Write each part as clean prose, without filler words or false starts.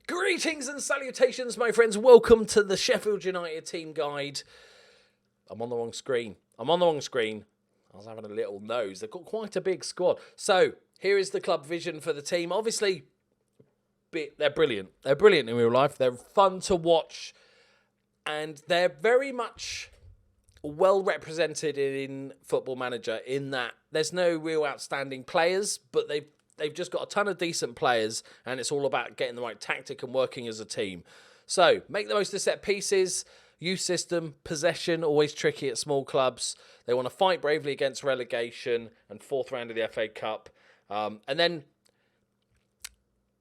Greetings and salutations, my friends. Welcome to the Sheffield United team guide. I'm on the wrong screen. I was having a little nose. They've got quite a big squad. So, here is the club vision for the team. Obviously, they're brilliant. They're brilliant in real life. They're fun to watch. And they're very much well represented in Football Manager in that there's no real outstanding players, but they've just got a ton of decent players, and it's all about getting the right tactic and working as a team. So, make the most of set pieces, youth system, possession, always tricky at small clubs. They want to fight bravely against relegation and fourth round of the FA Cup. And then,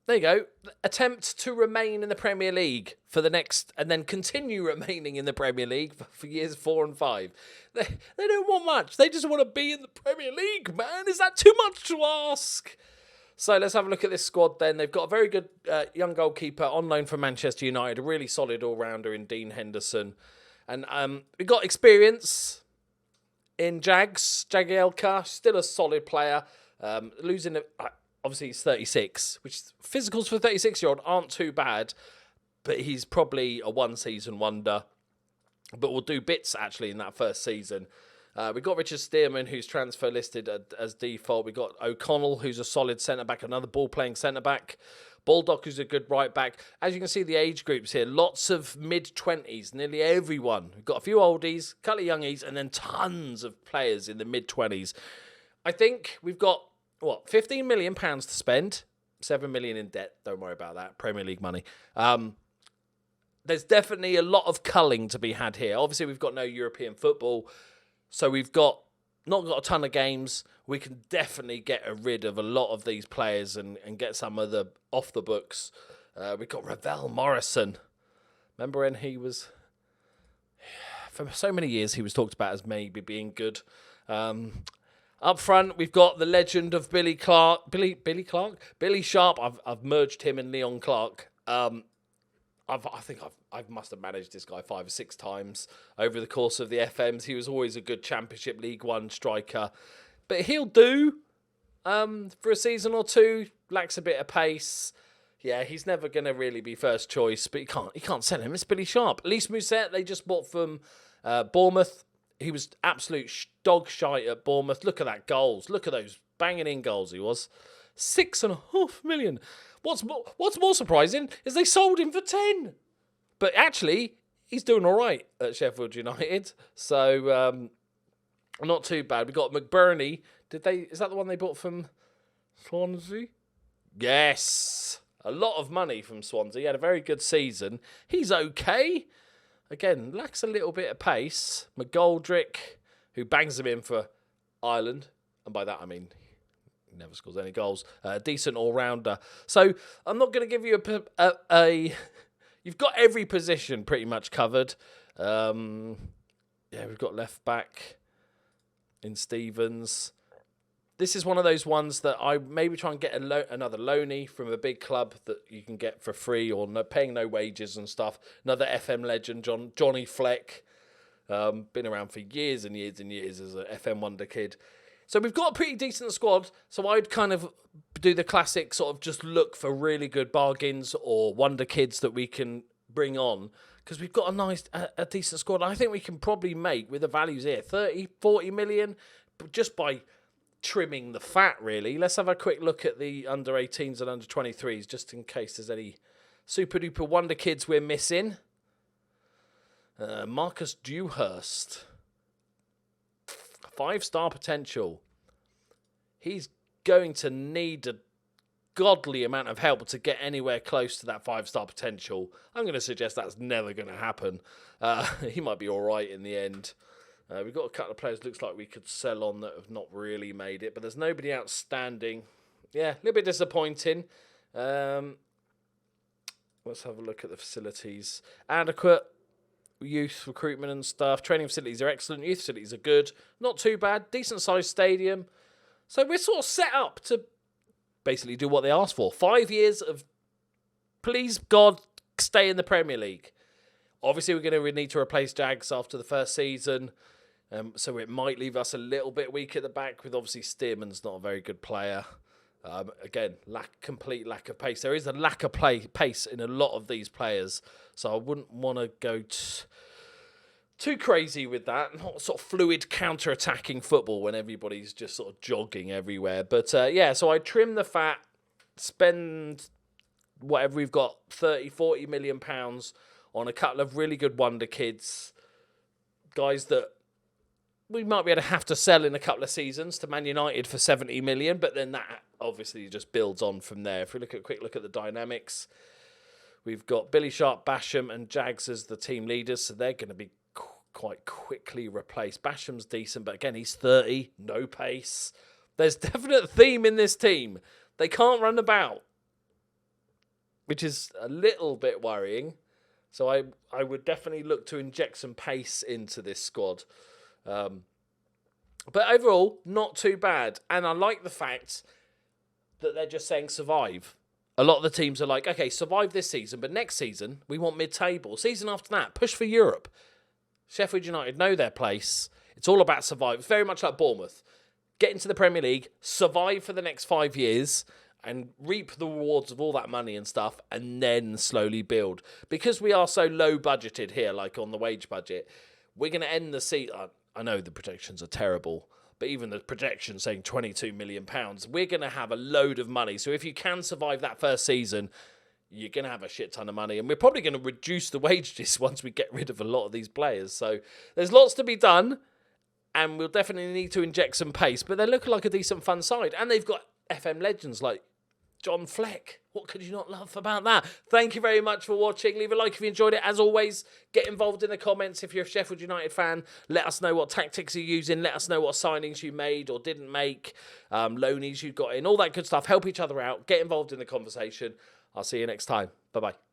there you go, attempt to remain in the Premier League for the next, and then continue remaining in the Premier League for years 4 and 5. They don't want much. They just want to be in the Premier League, man. Is that too much to ask? So let's have a look at this squad then. They've got a very good young goalkeeper on loan from Manchester United, a really solid all-rounder in Dean Henderson. And we've got experience in Jagielka, still a solid player. Losing, obviously he's 36, which physicals for a 36-year-old aren't too bad, but he's probably a one-season wonder. But we'll do bits, actually, in that first season. We've got Richard Stearman, who's transfer listed as default. We've got O'Connell, who's a solid centre-back, another ball-playing centre-back. Baldock, who's a good right-back. As you can see, the age groups here, lots of mid-20s, nearly everyone. We've got a few oldies, a couple of youngies, and then tons of players in the mid-20s. I think we've got, £15 million to spend, 7 million in debt. Don't worry about that, Premier League money. There's definitely a lot of culling to be had here. Obviously, we've got no European football, so we've not got a ton of games. We can definitely get rid of a lot of these players and get some of the off the books. We've got Ravel Morrison. Remember when he was, for so many years, he was talked about as maybe being good. Up front, we've got the legend of Billy Sharp. I've merged him and Leon Clark. I think I must have managed this guy 5 or 6 times over the course of the FMs. He was always a good Championship League One striker, but he'll do for a season or two. Lacks a bit of pace. Yeah, he's never going to really be first choice, but you can't sell him. It's Billy Sharp. Elise Mousset, they just bought from Bournemouth. He was absolute dog shite at Bournemouth. Look at that goals. Look at those banging in goals he was. 6.5 million. What's more surprising is they sold him for 10. But actually, he's doing all right at Sheffield United. So, not too bad. We got McBurney. Is that the one they bought from Swansea? Yes. A lot of money from Swansea. He had a very good season. He's okay. Again, lacks a little bit of pace. McGoldrick, who bangs him in for Ireland. And by that, I mean, he never scores any goals. Decent all-rounder. So, I'm not going to give you a you've got every position pretty much covered. Yeah, we've got left back in Stevens. This is one of those ones that I maybe try and get another loanee from a big club that you can get for free or paying no wages and stuff. Another FM legend, Johnny Fleck. Been around for years and years and years as a FM wonder kid. So we've got a pretty decent squad. So I'd kind of do the classic sort of just look for really good bargains or wonder kids that we can bring on. Because we've got a decent squad. I think we can probably make, with the values here, 30, 40 million just by trimming the fat, really. Let's have a quick look at the under-18s and under-23s, just in case there's any super-duper wonder kids we're missing. Marcus Dewhurst. 5-star potential. He's going to need a godly amount of help to get anywhere close to that 5-star potential. I'm going to suggest that's never going to happen. He might be all right in the end. We've got a couple of players looks like we could sell on that have not really made it, but there's nobody outstanding. Yeah, a little bit disappointing. Let's have a look at the facilities. Adequate youth recruitment and stuff. Training facilities are excellent. Youth facilities are good. Not too bad. Decent sized stadium. So we're sort of set up to basically do what they asked for. 5 years of, please God, stay in the Premier League. Obviously, we're going to need to replace Jags after the first season. So it might leave us a little bit weak at the back with obviously Stearman's not a very good player. Again, complete lack of pace. There is a lack of pace in a lot of these players, so I wouldn't want to go too crazy with that. Not sort of fluid counter-attacking football when everybody's just sort of jogging everywhere. But yeah, so I trim the fat, spend whatever we've got, 30, 40 million pounds on a couple of really good wonder kids, guys that we might be able to have to sell in a couple of seasons to Man United for 70 million, but then that obviously just builds on from there. If we look at a quick look at the dynamics, we've got Billy Sharp, Basham and Jags as the team leaders, so they're going to be quite quickly replaced. Basham's decent, but again, he's 30, no pace. There's definite theme in this team. They can't run about, which is a little bit worrying. So I would definitely look to inject some pace into this squad. But overall, not too bad. And I like the fact that they're just saying survive. A lot of the teams are like, okay, survive this season, but next season, we want mid-table. Season after that, push for Europe. Sheffield United know their place. It's all about survive. It's very much like Bournemouth. Get into the Premier League, survive for the next 5 years, and reap the rewards of all that money and stuff, and then slowly build. Because we are so low budgeted here, like on the wage budget, we're going to end the season. I know the projections are terrible, but even the projection saying £22 million, we're going to have a load of money. So if you can survive that first season, you're going to have a shit ton of money. And we're probably going to reduce the wages once we get rid of a lot of these players. So there's lots to be done, and we'll definitely need to inject some pace. But they're looking like a decent fun side. And they've got FM legends like John Fleck. What could you not love about that? Thank you very much for watching. Leave a like if you enjoyed it. As always, get involved in the comments. If you're a Sheffield United fan, let us know what tactics you're using. Let us know what signings you made or didn't make, loanies you got in, all that good stuff. Help each other out. Get involved in the conversation. I'll see you next time. Bye-bye.